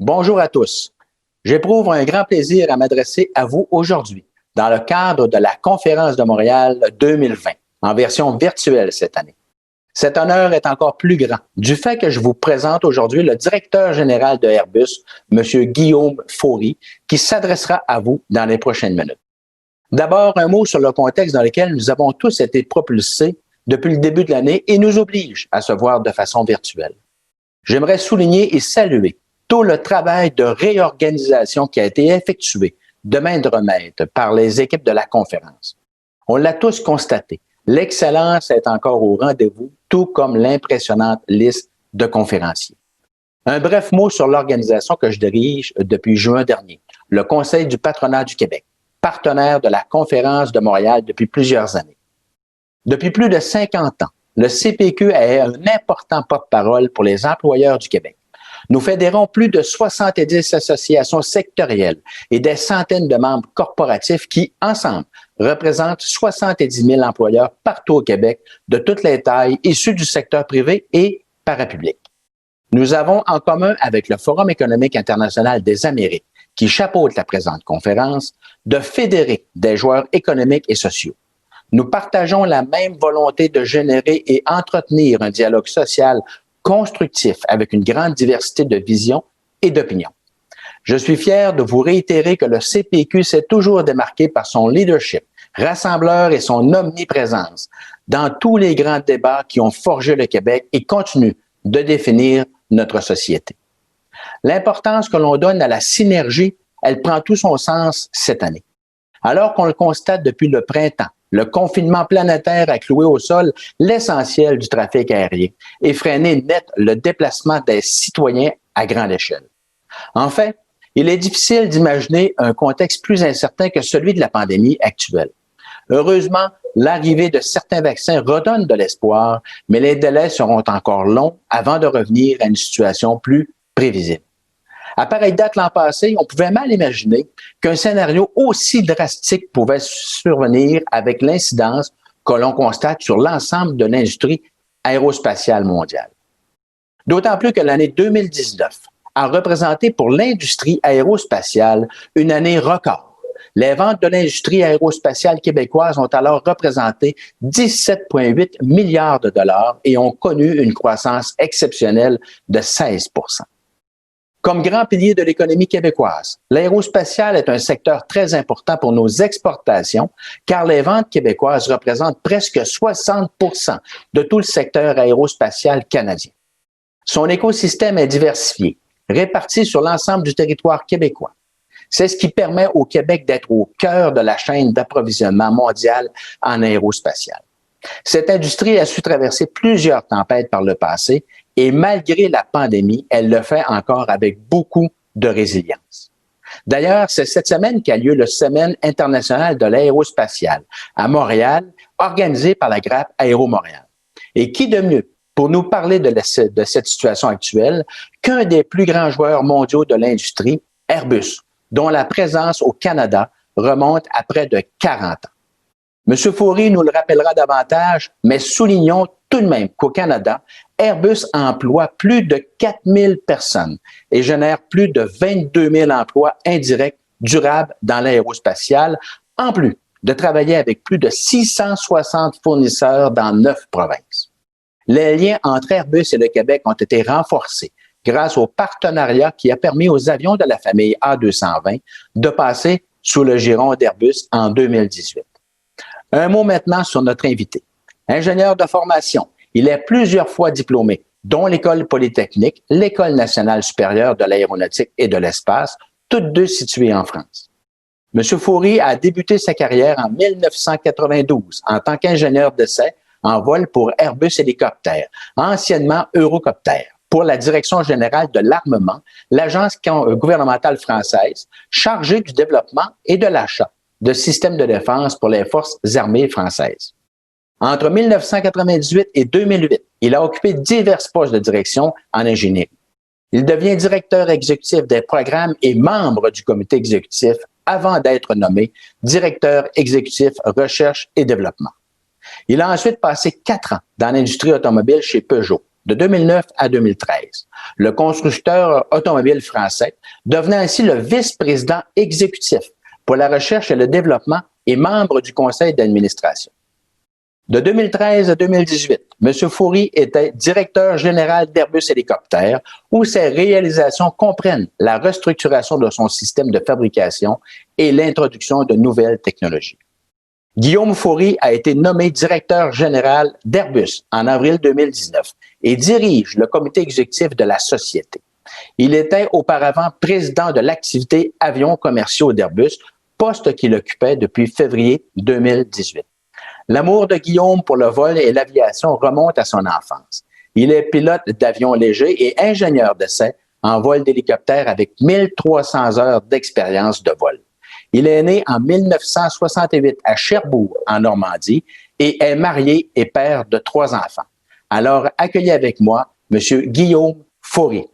Bonjour à tous. J'éprouve un grand plaisir à m'adresser à vous aujourd'hui dans le cadre de la Conférence de Montréal 2020, en version virtuelle cette année. Cet honneur est encore plus grand du fait que je vous présente aujourd'hui le directeur général de Airbus, M. Guillaume Faury, qui s'adressera à vous dans les prochaines minutes. D'abord, un mot sur le contexte dans lequel nous avons tous été propulsés depuis le début de l'année et nous oblige à se voir de façon virtuelle. J'aimerais souligner et saluer tout le travail de réorganisation qui a été effectué de main de maître par les équipes de la conférence. On l'a tous constaté. L'excellence est encore au rendez-vous, tout comme l'impressionnante liste de conférenciers. Un bref mot sur l'organisation que je dirige depuis juin dernier, le Conseil du patronat du Québec, partenaire de la Conférence de Montréal depuis plusieurs années. Depuis plus de 50 ans, le CPQ est un important porte-parole pour les employeurs du Québec. Nous fédérons plus de 70 associations sectorielles et des centaines de membres corporatifs qui, ensemble, représentent 70 000 employeurs partout au Québec de toutes les tailles issus du secteur privé et parapublic. Nous avons en commun avec le Forum économique international des Amériques, qui chapeaute la présente conférence, de fédérer des joueurs économiques et sociaux. Nous partageons la même volonté de générer et entretenir un dialogue social constructif avec une grande diversité de visions et d'opinions. Je suis fier de vous réitérer que le CPQ s'est toujours démarqué par son leadership rassembleur et son omniprésence dans tous les grands débats qui ont forgé le Québec et continuent de définir notre société. L'importance que l'on donne à la synergie, elle prend tout son sens cette année. Alors qu'on le constate depuis le printemps, le confinement planétaire a cloué au sol l'essentiel du trafic aérien et freiné net le déplacement des citoyens à grande échelle. En fait, il est difficile d'imaginer un contexte plus incertain que celui de la pandémie actuelle. Heureusement, l'arrivée de certains vaccins redonne de l'espoir, mais les délais seront encore longs avant de revenir à une situation plus prévisible. À pareille date l'an passé, on pouvait mal imaginer qu'un scénario aussi drastique pouvait survenir avec l'incidence que l'on constate sur l'ensemble de l'industrie aérospatiale mondiale. D'autant plus que l'année 2019 a représenté pour l'industrie aérospatiale une année record. Les ventes de l'industrie aérospatiale québécoise ont alors représenté 17,8 milliards de dollars et ont connu une croissance exceptionnelle de 16 %. Comme grand pilier de l'économie québécoise, l'aérospatiale est un secteur très important pour nos exportations, car les ventes québécoises représentent presque 60 % de tout le secteur aérospatial canadien. Son écosystème est diversifié, réparti sur l'ensemble du territoire québécois. C'est ce qui permet au Québec d'être au cœur de la chaîne d'approvisionnement mondiale en aérospatiale. Cette industrie a su traverser plusieurs tempêtes par le passé et malgré la pandémie, elle le fait encore avec beaucoup de résilience. D'ailleurs, c'est cette semaine qu'a lieu le Semaine internationale de l'aérospatiale à Montréal, organisée par la GRAP Aéro Montréal. Et qui de mieux pour nous parler de cette situation actuelle qu'un des plus grands joueurs mondiaux de l'industrie, Airbus, dont la présence au Canada remonte à près de 40 ans. M. Faury nous le rappellera davantage, mais soulignons tout de même qu'au Canada, Airbus emploie plus de 4 000 personnes et génère plus de 22 000 emplois indirects durables dans l'aérospatiale, en plus de travailler avec plus de 660 fournisseurs dans 9 provinces. Les liens entre Airbus et le Québec ont été renforcés grâce au partenariat qui a permis aux avions de la famille A220 de passer sous le giron d'Airbus en 2018. Un mot maintenant sur notre invité. Ingénieur de formation, il est plusieurs fois diplômé, dont l'École polytechnique, l'École nationale supérieure de l'aéronautique et de l'espace, toutes deux situées en France. M. Faury a débuté sa carrière en 1992 en tant qu'ingénieur d'essai en vol pour Airbus Hélicoptère, anciennement Eurocopter, pour la Direction générale de l'armement, l'agence gouvernementale française chargée du développement et de l'achat de systèmes de défense pour les forces armées françaises. Entre 1998 et 2008, il a occupé divers postes de direction en ingénierie. Il devient directeur exécutif des programmes et membre du comité exécutif avant d'être nommé directeur exécutif recherche et développement. Il a ensuite passé 4 ans dans l'industrie automobile chez Peugeot, de 2009 à 2013. Le constructeur automobile français devenant ainsi le vice-président exécutif pour la recherche et le développement et membre du conseil d'administration. De 2013 à 2018, M. Fourie était directeur général d'Airbus Hélicoptères, où ses réalisations comprennent la restructuration de son système de fabrication et l'introduction de nouvelles technologies. Guillaume Fourie a été nommé directeur général d'Airbus en avril 2019 et dirige le comité exécutif de la société. Il était auparavant président de l'activité avions commerciaux d'Airbus, poste qu'il occupait depuis février 2018. L'amour de Guillaume pour le vol et l'aviation remonte à son enfance. Il est pilote d'avions légers et ingénieur d'essai en vol d'hélicoptère avec 1300 heures d'expérience de vol. Il est né en 1968 à Cherbourg, en Normandie, et est marié et père de 3 enfants. Alors, accueillez avec moi M. Guillaume Fourie.